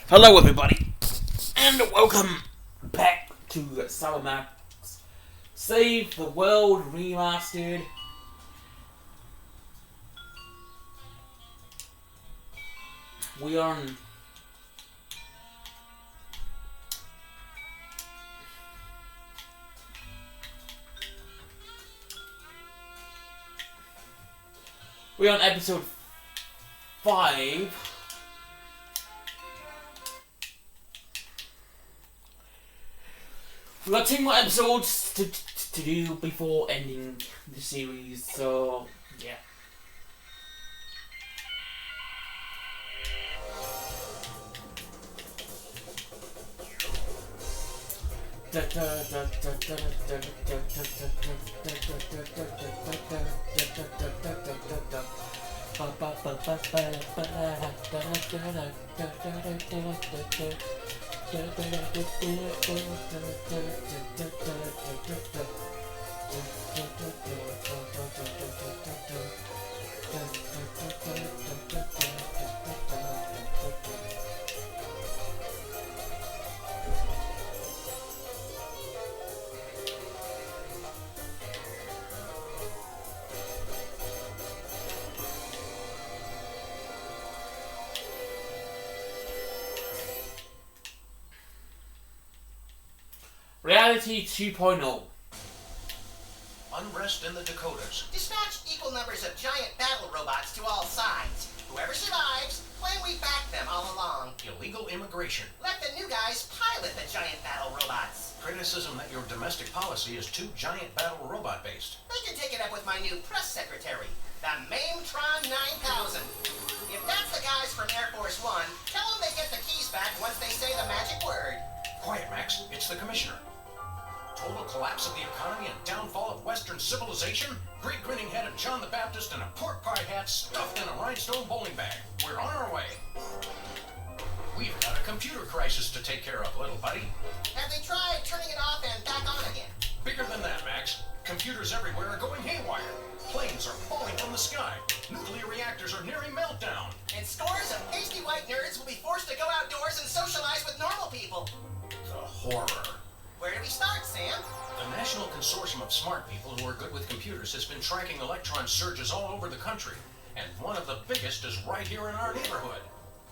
Hello everybody, and welcome back to Max Save the World Remastered. We're on episode 5. We've got 2 more episodes to do before ending the series, so yeah. Reality 2.0. Unrest in the Dakotas. Dispatch equal numbers of giant battle robots to all sides. Whoever survives, claim we backed them all along. Illegal immigration. Let the new guys pilot the giant battle robots. Criticism that your domestic policy is too giant battle robot based. They can take it up with my new press secretary, the Mametron 9000. If that's the guys from Air Force One, tell them they get the keys back once they say the magic word. Quiet, Max. It's the commissioner. Total collapse of the economy and downfall of Western civilization? Great grinning head of John the Baptist and a pork pie hat stuffed in a rhinestone bowling bag. We're on our way. We've got a computer crisis to take care of, little buddy. Have they tried turning it off and back on again? Bigger than that, Max. Computers everywhere are going haywire. Planes are falling from the sky. Nuclear reactors are nearing meltdown. And scores of pasty white nerds will be forced to go outdoors and socialize with normal people. The horror. Where do we start, Sam? The National Consortium of Smart People who are good with computers has been tracking electron surges all over the country, and one of the biggest is right here in our neighborhood.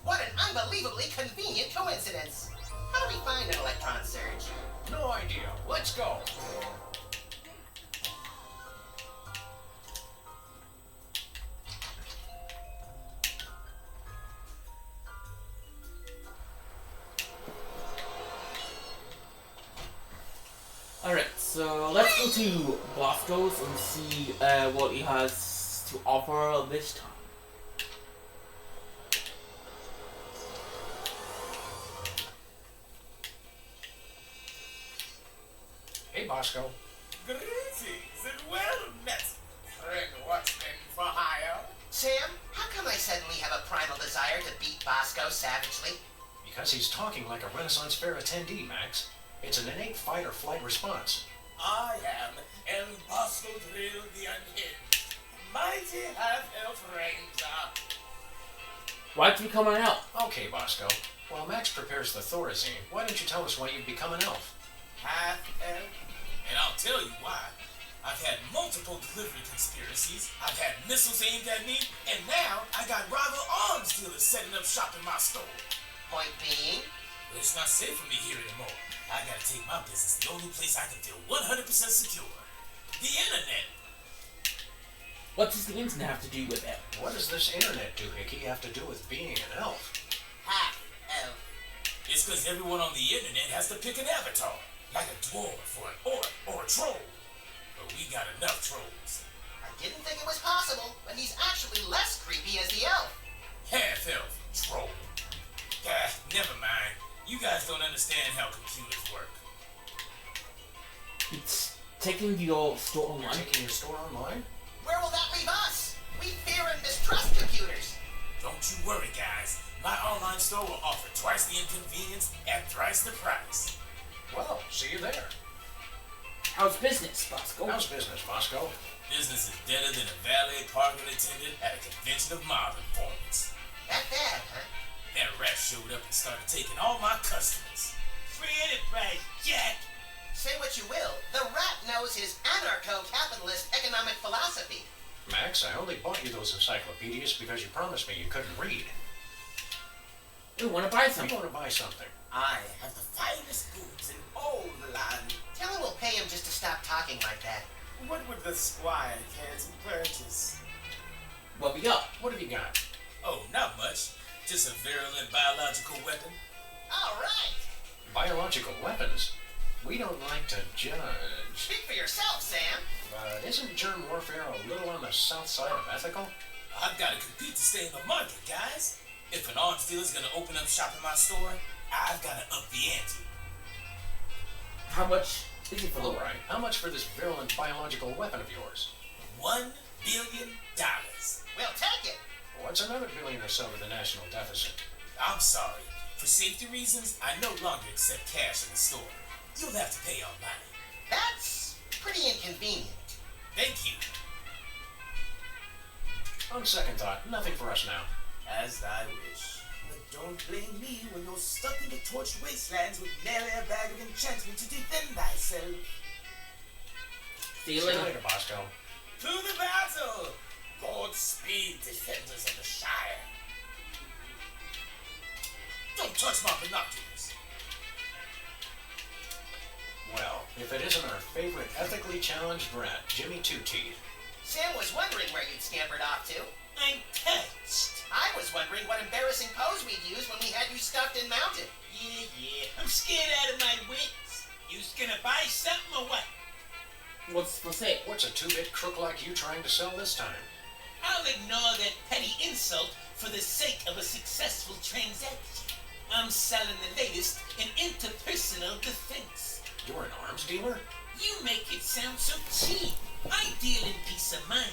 What an unbelievably convenient coincidence. How do we find an electron surge? No idea. Let's go. Alright, so let's go to Bosco's and see what he has to offer this time. Hey, Bosco. Greetings and well met, friend watchman for hire. Sam, how come I suddenly have a primal desire to beat Bosco savagely? Because he's talking like a Renaissance Fair attendee, Max. It's an innate fight-or-flight response. I am El Bosco Drill the Unhinged, mighty half-elf ranger. Why'd you become an elf? Okay, Bosco. While Max prepares the Thorazine, why don't you tell us why you've become an elf? Half-elf? And I'll tell you why. I've had multiple delivery conspiracies, I've had missiles aimed at me, and now I got rival arms dealers setting up shop in my store. Point being? It's not safe for me here anymore. I gotta take my business the only place I can feel 100% secure. The internet. What does the internet have to do with it? What does this internet do, Hickey, have to do with being an elf? Half-elf. It's because everyone on the internet has to pick an avatar, like a dwarf or an orc or a troll. But we got enough trolls. I didn't think it was possible, but he's actually less creepy as the elf. Half-elf, troll. Never mind. You guys don't understand how computers work. It's taking your store online. You're taking your store online? Where will that leave us? We fear and mistrust computers. Don't you worry, guys. My online store will offer twice the inconvenience at thrice the price. Well, see you there. How's business, Bosco? How's business, Bosco? Business is better than a valet parking attendant at a convention of mob informants. That bad, huh? That rat showed up and started taking all my customers. Free enterprise, Jack. Say what you will, the rat knows his anarcho-capitalist economic philosophy. Max, I only bought you those encyclopedias because you promised me you couldn't read. We want to buy You something. want to buy something. I have the finest goods in all the land. Tell him we'll pay him just to stop talking like that. What would the squire care to purchase? What we got? What have you got? Oh, not much. Just a virulent biological weapon. All right. Biological weapons? We don't like to judge. Speak for yourself, Sam. But isn't germ warfare a little on the south side of ethical? I've got to compete to stay in the market, guys. If an arms dealer's gonna open up shop in my store, I've got to up the ante. How much is it for the All right. How much for this virulent biological weapon of yours? $1 billion. We'll take it. What's another billion or so to the national deficit? I'm sorry. For safety reasons, I no longer accept cash in the store. You'll have to pay online. That's pretty inconvenient. Thank you. On second thought, nothing for us now. As I wish. But don't blame me when you're stuck in the torched wastelands with nary a bag of enchantment to defend thyself. See you See you later. later, Bosco. To the battle! Godspeed, defenders of the Shire. Don't touch my binoculars. Well, if it isn't our favorite ethically challenged rat, Jimmy Two-Teeth. Sam was wondering where you'd scampered off to. I'm touched. I was wondering what embarrassing pose we'd use when we had you stuffed and mounted. Yeah. I'm scared out of my wits. You's gonna buy something or what? What's for sale? What's a two-bit crook like you trying to sell this time? I'll ignore that petty insult for the sake of a successful transaction. I'm selling the latest in interpersonal defense. You're an arms dealer? You make it sound so cheap. I deal in peace of mind.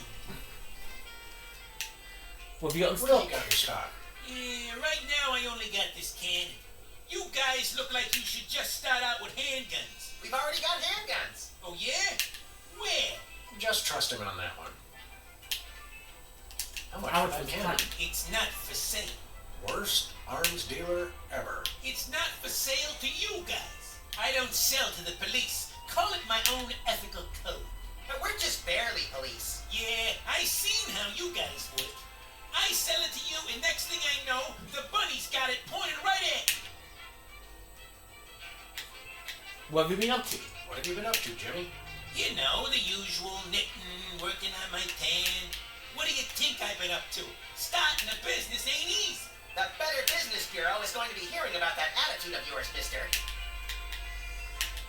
What have you got in Where do stock? you got your stock? Yeah, right now I only got this cannon. You guys look like you should just start out with handguns. We've already got handguns. Oh yeah? Where? Just trust him on that one. How much How for much that was cannon? that? It's not for sale. Worst arms dealer ever. It's not for sale to you guys. I don't sell to the police. Call it my own ethical code. But we're just barely police. Yeah, I seen how you guys work. I sell it to you, and next thing I know, the bunny's got it pointed right at me. What have you been up to? What have you been up to, Jimmy? You know, the usual knitting, working on my tan. What do you think I've been up to? Starting a business ain't easy. The Better Business Bureau is going to be hearing about that attitude of yours, mister.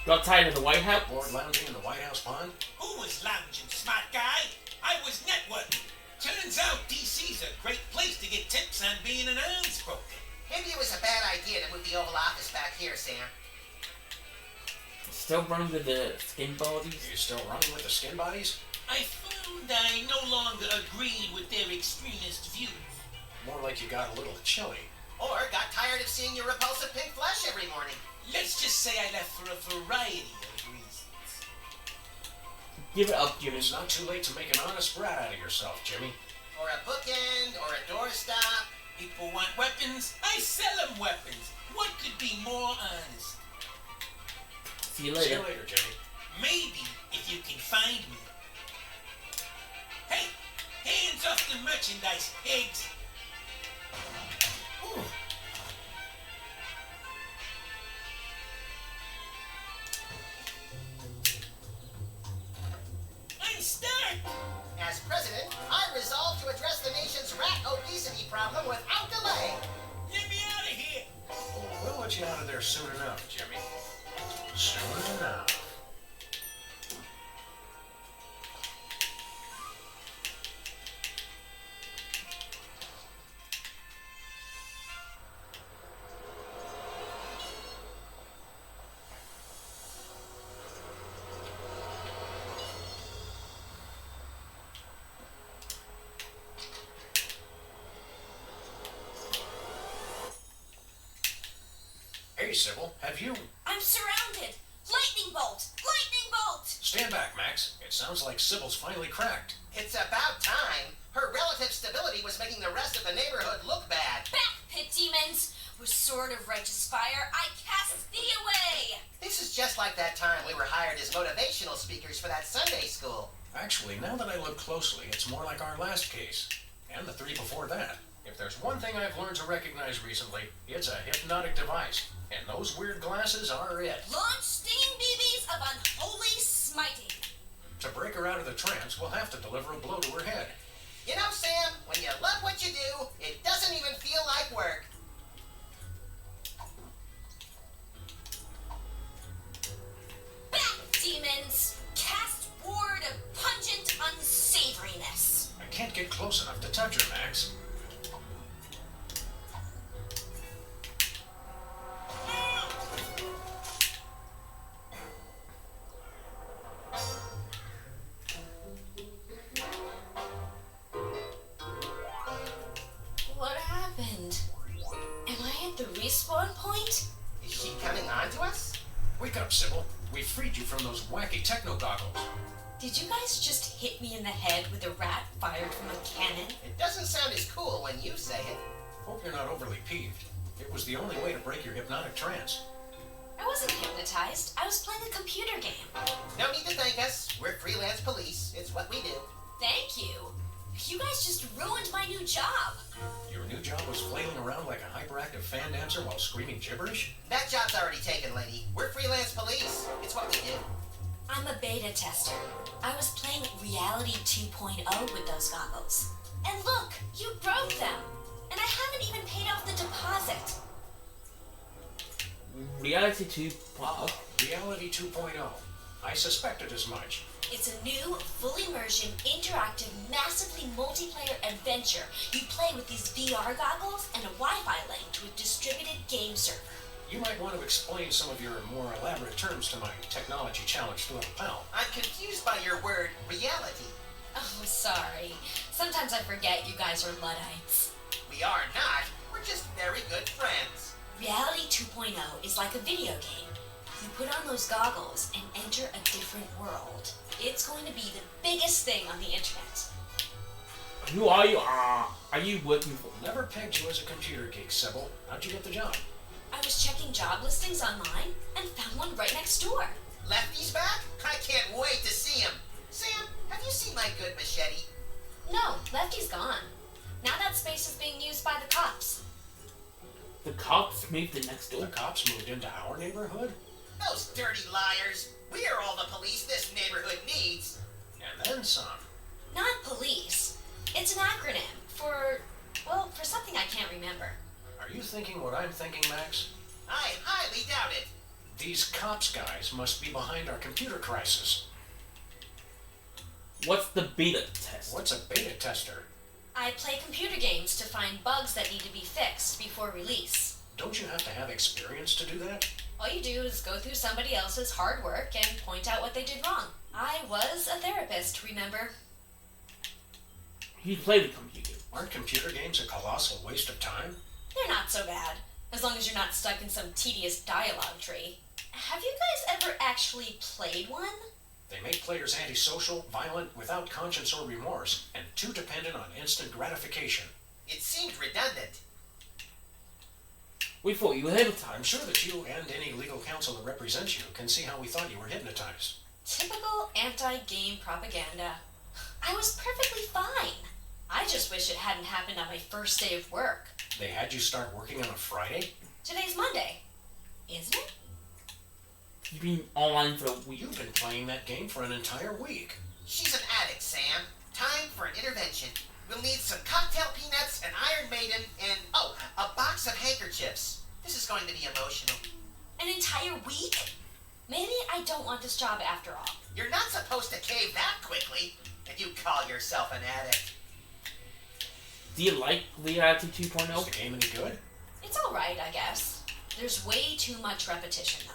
Got tired of the White House? Board lounging in the White House pond? Who was lounging, smart guy? I was networking. Turns out DC's a great place to get tips on being an arms broker. Maybe it was a bad idea to move the Oval Office back here, Sam. Still running with the skin bodies? Are you still running with the skin bodies? I found I no longer agreed with their extremist views. More like you got a little chilly. Or got tired of seeing your repulsive pink flesh every morning. Let's just say I left for a variety of reasons. Give it up, Jimmy. It's not too late to make an honest rat out of yourself, Jimmy. Or a bookend, or a doorstop. People want weapons, I sell them weapons. What could be more honest? See you See later. you later, Jimmy. Maybe if you can find me. Hey, hands off the merchandise, pigs. Ooh. I'm stuck. As president, I resolve to address the nation's rat obesity problem without delay. Let me out of here. We'll let you out of there soon enough, Jimmy. Soon enough. Hey, Sybil, have you... I'm surrounded! Lightning bolt! Lightning bolt! Stand back, Max. It sounds like Sybil's finally cracked. It's about time. Her relative stability was making the rest of the neighborhood look bad. Back pit demons. With sword of righteous fire, I cast thee away. This is just like that time we were hired as motivational speakers for that Sunday school. Actually, now that I look closely, it's more like our last case. And the 3 before that. If there's one thing I've learned to recognize recently, it's a hypnotic device. And those weird glasses are it. Launch steam BBs of unholy smiting. To break her out of the trance, we'll have to deliver a blow to her head. You know, Sam, when you love what you do, it doesn't even feel like work. Back, demons. Cast ward of pungent unsavoriness. I can't get close enough to touch her, Max. What happened? Am I at the respawn point? Is she coming on to us? Wake up, Sybil. We freed you from those wacky techno goggles. Did you guys just hit me in the head with a rat fired from a cannon? It doesn't sound as cool when you say it. Hope you're not overly peeved. It was the only way to break your hypnotic trance. I wasn't hypnotized. I was playing a computer game. No need to thank us. We're freelance police. It's what we do. Thank you. You guys just ruined my new job. Your new job was flailing around like a hyperactive fan dancer while screaming gibberish? That job's already taken, lady. We're freelance police. It's what we do. I'm a beta tester. I was playing Reality 2.0 with those goggles. And look, you broke them. And I haven't even paid off the deposit. Reality 2.0. Reality 2.0. I suspected as much. It's a new, full immersion, interactive, massively multiplayer adventure. You play with these VR goggles and a Wi-Fi link to a distributed game server. You might want to explain some of your more elaborate terms to my technology-challenged little pal. I'm confused by your word, reality. Oh, sorry. Sometimes I forget you guys are Luddites. We are not. We're just very good friends. Reality 2.0 is like a video game. You put on those goggles and enter a different world. It's going to be the biggest thing on the internet. Who are you? Are you working for? Never pegged you as a computer geek, Sybil. How'd you get the job? I was checking job listings online and found one right next door. Lefty's back? I can't wait to see him. Sam, have you seen my good machete? No, Lefty's gone. Now that space is being used by the cops. The cops moved to next door. The cops moved into our neighborhood? Those dirty liars. We are all the police this neighborhood needs. And then some. Not police. It's an acronym for, well, for something I can't remember. Are you thinking what I'm thinking, Max? I highly doubt it. These cops guys must be behind our computer crisis. What's the beta test? What's a beta tester? I play computer games to find bugs that need to be fixed before release. Don't you have to have experience to do that? All you do is go through somebody else's hard work and point out what they did wrong. I was a therapist, remember? You play the computer. Aren't computer games a colossal waste of time? They're not so bad, as long as you're not stuck in some tedious dialogue tree. Have you guys ever actually played one? They make players antisocial, violent, without conscience or remorse, and too dependent on instant gratification. It seemed redundant. We thought you were hypnotized. I'm sure that you and any legal counsel that represents you can see how we thought you were hypnotized. Typical anti-game propaganda. I was perfectly fine. I just wish it hadn't happened on my first day of work. They had you start working on a Friday? Today's Monday, isn't it? You've been online for a week. You've been playing that game for an entire week. She's an addict, Sam. Time for an intervention. We'll need some cocktail peanuts, an Iron Maiden, and, oh, a box of handkerchiefs. This is going to be emotional. An entire week? Maybe I don't want this job after all. You're not supposed to cave that quickly, and you call yourself an addict. Do you like Reality Is 2.0? the game any good? It's alright, I guess. There's way too much repetition, though.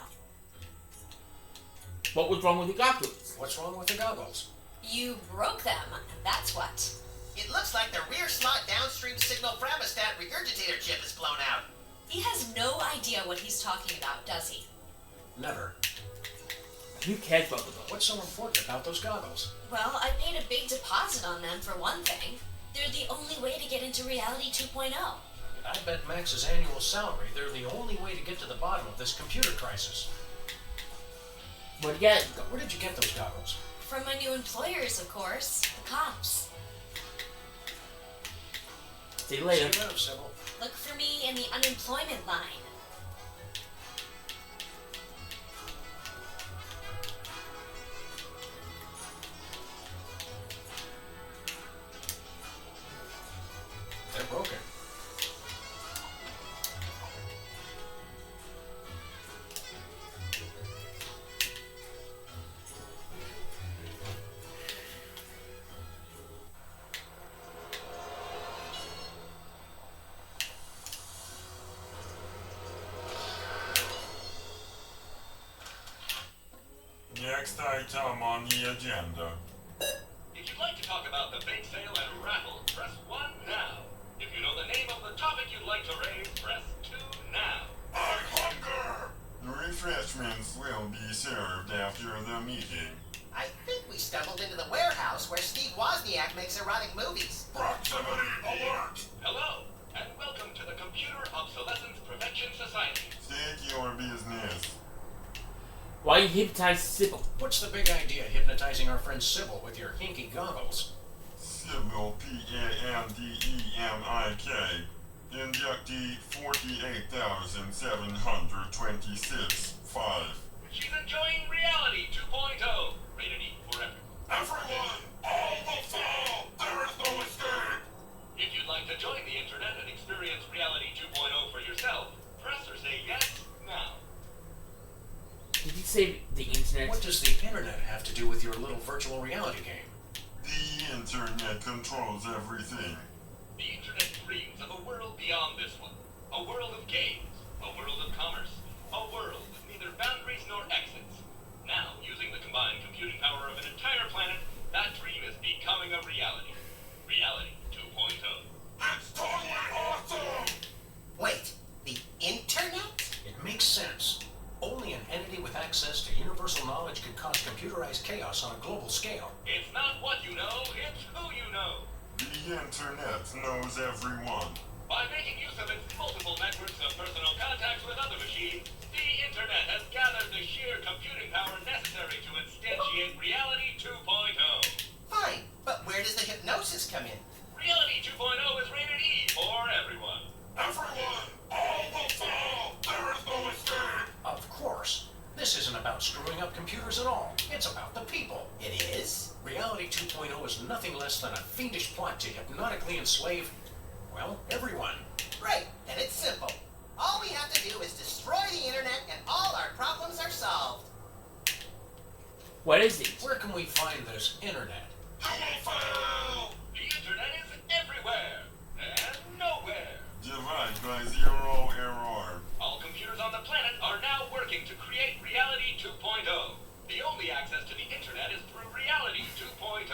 What was wrong with the goggles? What's wrong with the goggles? You broke them, that's what. It looks like the rear slot downstream signal thermostat regurgitator chip is blown out. He has no idea what he's talking about, does he? Never. Who cares about the goggles? What's so important about those goggles? Well, I paid a big deposit on them for one thing. They're the only way to get into Reality 2.0. I bet Max's annual salary, they're the only way to get to the bottom of this computer crisis. But yeah, Where did you get those goggles? From my new employers, of course. The cops. see you later. See you later, Sybil. Look for me in the unemployment line. They're broken. Next item on the agenda. If you'd like to talk about the bake sale and raffle, press 1 now. If you know the name of the topic you'd like to raise, press 2 now. I hunger! Refreshments will be served after the meeting. I think we stumbled into the warehouse where Steve Wozniak makes erotic movies. Proximity alert! Hello, and welcome to the Computer Obsolescence Prevention Society. State your business. Why you hypnotize Sybil? What's the big idea hypnotizing our friend Sybil with your hinky goggles? Sybil Pandemik. Inductee 48,726.5. She's enjoying Reality 2.0. Rated E for everyone. Everyone, all will fall! There is no escape! If you'd like to join the internet and experience Reality 2.0 for yourself, press or say yes now. Did you say the internet? What does the internet have to do with your little virtual reality game? The internet controls everything. The internet dreams of a world beyond this one. A world of games, a world of commerce, a world with neither boundaries nor exits. Now, using the combined computing power of an entire planet, that dream is becoming a reality. Reality 2.0. It's totally awesome! Wait, the internet? It makes sense. Only an entity with access to universal knowledge could cause computerized chaos on a global scale. It's not what you know, it's who you know. The internet knows everyone. By making use of its multiple networks of personal contacts with other machines, the internet has gathered the sheer computing power necessary to instantiate Reality 2.0. Fine, but where does the hypnosis come in? Reality 2.0 is rated E for everyone. Everyone, all will fall! There is no escape! Of course. This isn't about screwing up computers at all. It's about the people. It is? Reality 2.0 is nothing less than a fiendish plot to hypnotically enslave, well, everyone. Right, and it's simple. All we have to do is destroy the internet and all our problems are solved. What is it? Where can we find this internet? You will fail! The internet is everywhere and nowhere. Divide by zero error. All computers on the planet are now working to create Reality 2.0. The only access to the internet is through Reality 2.0.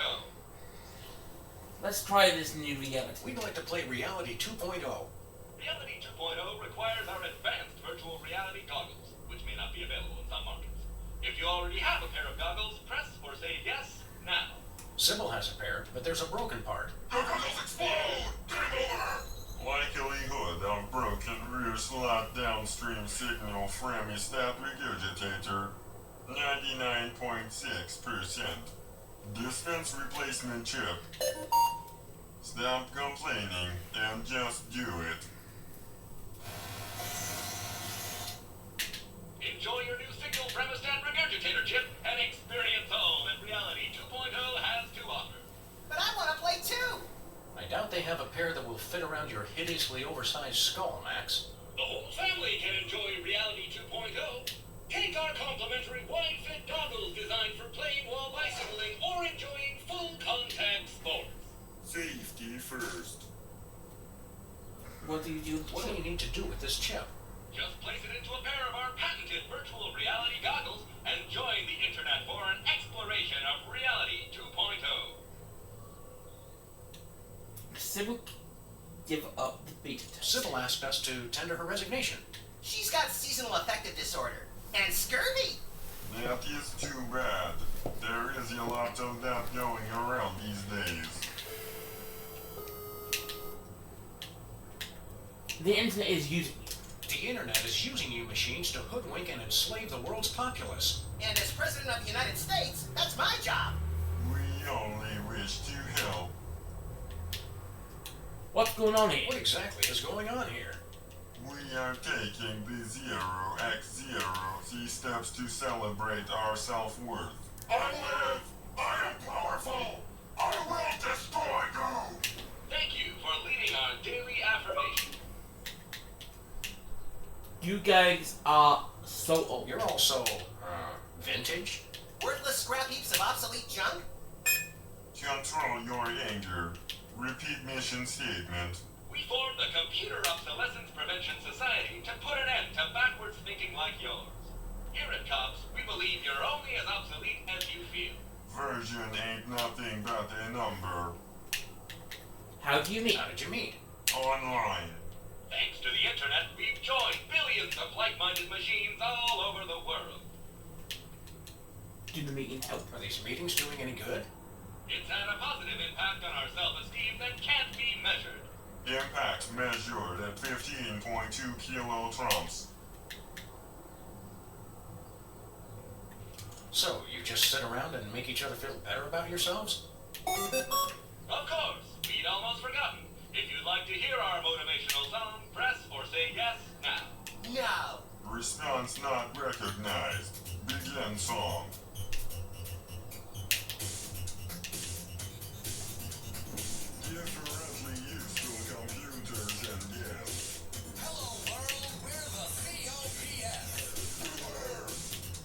Let's try this new reality. We'd like to play Reality 2.0. Reality 2.0 requires our advanced virtual reality goggles, which may not be available in some markets. If you already have a pair of goggles, press or say yes now. Sybil has a pair, but there's a broken part. Your goggles explode! Game over! Likelihood of broken rear slot downstream signal Frammy-stat regurgitator 99.6%. Distance replacement chip. Stop complaining and just do it. Enjoy your new signal Fremostat regurgitator chip and experience all that Reality 2.0 has to offer. But I want to play too! I doubt they have a pair that will fit around your hideously oversized skull, Max. The whole family can enjoy Reality 2.0. Take our complimentary wide-fit goggles designed for playing while bicycling or enjoying full contact sports. Safety first. What do you do? What do you need to do with this chip? Just place it into a pair of our patented virtual reality goggles and join the internet for an exploration of Reality 2.0. Sybil, give up the beta test. Sybil asked us to tender her resignation. She's got seasonal affective disorder. And scurvy! That is too bad. There is a lot of that going around these days. The internet is using you. The internet is using you machines to hoodwink and enslave the world's populace. And as President of the United States, that's my job. We only wish to help. What's going on here? What exactly is going on here? We are taking the 0x0 steps to celebrate our self-worth. I live! I am powerful! I will destroy you! Thank you for leading our daily affirmation. You guys are so old. You're also, vintage? Worthless scrap heaps of obsolete junk? Control your anger. Repeat mission statement. We formed the Computer Obsolescence Prevention Society to put an end to backwards thinking like yours. Here at COPS, we believe you're only as obsolete as you feel. Version ain't nothing but a number. How do you mean? How did you mean? Online. Thanks to the internet, we've joined billions of like-minded machines all over the world. Do the meeting help? Are these meetings doing any good? It's had a positive impact on our self-esteem that can't be measured. Impact measured at 15.2 kilotrons. So, you just sit around and make each other feel better about yourselves? Of course, we'd almost forgotten. If you'd like to hear our motivational song, press or say yes now. No. Response not recognized. Begin song. Differently useful computers and yes. Hello world, we're the COPS. Beware!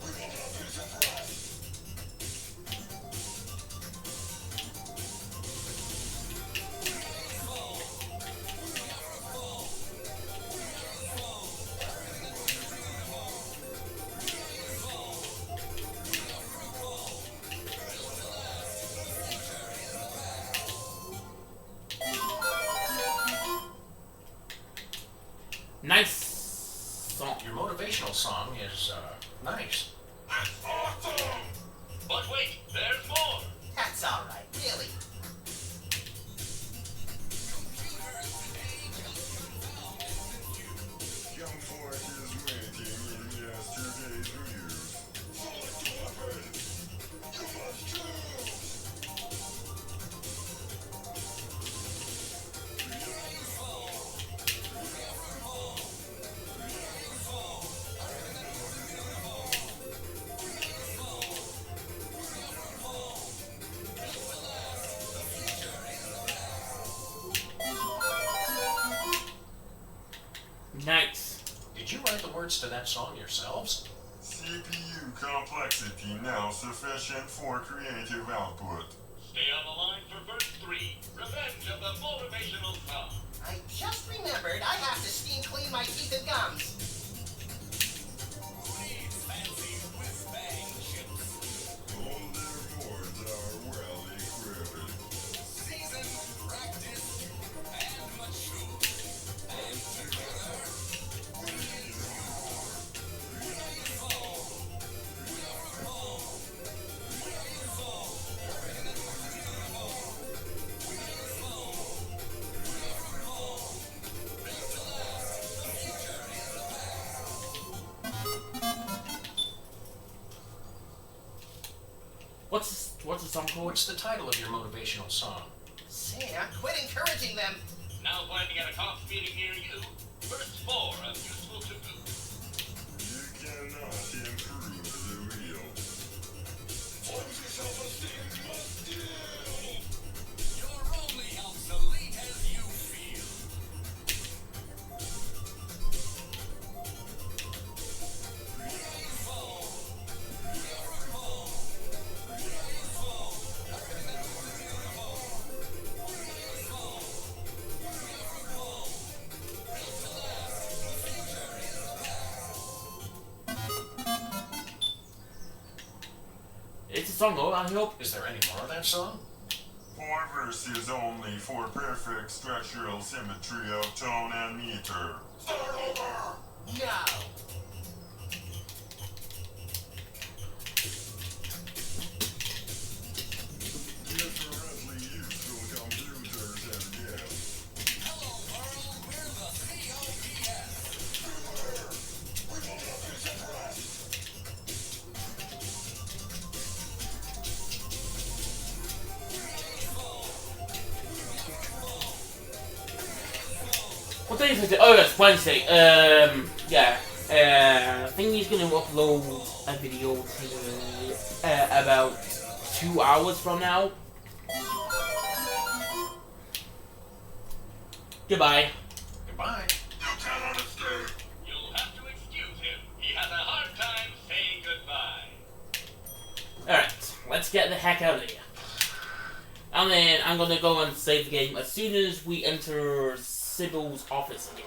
We will not be suppressed! Nice song. Your motivational song is, nice. That's awesome! But wait, there's more. That's alright, really. Comfort is waiting in yesterday's views. Select weapon! You must choose! Nice. Did you write the words to that song yourselves? CPU complexity now sufficient for creative output. Stay on the line for verse 3, Revenge of the Motivational Song. I just remembered I have to steam clean my teeth and gums. Who needs fancy whiz-bang chips? All their boards are well equipped. Seasoned, practiced, and mature. And together, we What's the song called? What's the title of your motivational song? Say, now quit encouraging them. Now planning at a COPS meeting near you. Verse 4 of Useful to Boot. You cannot improve the wheel. Flimsy self-esteem must deal. You're only obsolete as you feel. It's a song, though, I hope. Is there any more of that song? 4 verses only for perfect structural symmetry of tone and meter. Start over! No. Differently useful computers and yes. Hello world, we're the COPS. today's Thursday. Oh, it's Wednesday. Yeah. I think he's gonna upload a video to about 2 hours from now. Goodbye. Goodbye. You cannot escape. You'll have to excuse him. He has a hard time saying goodbye. Alright, let's get the heck out of here. And then I'm gonna go and save the game as soon as we enter Sybil's office again.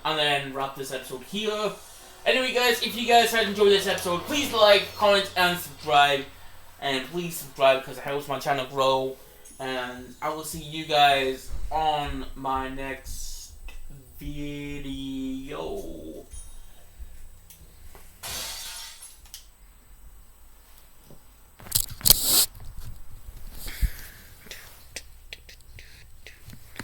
And then wrap this episode here. Anyway guys, if you guys had enjoyed this episode, please like, comment, and subscribe. And please subscribe because it helps my channel grow. And I will see you guys on my next video.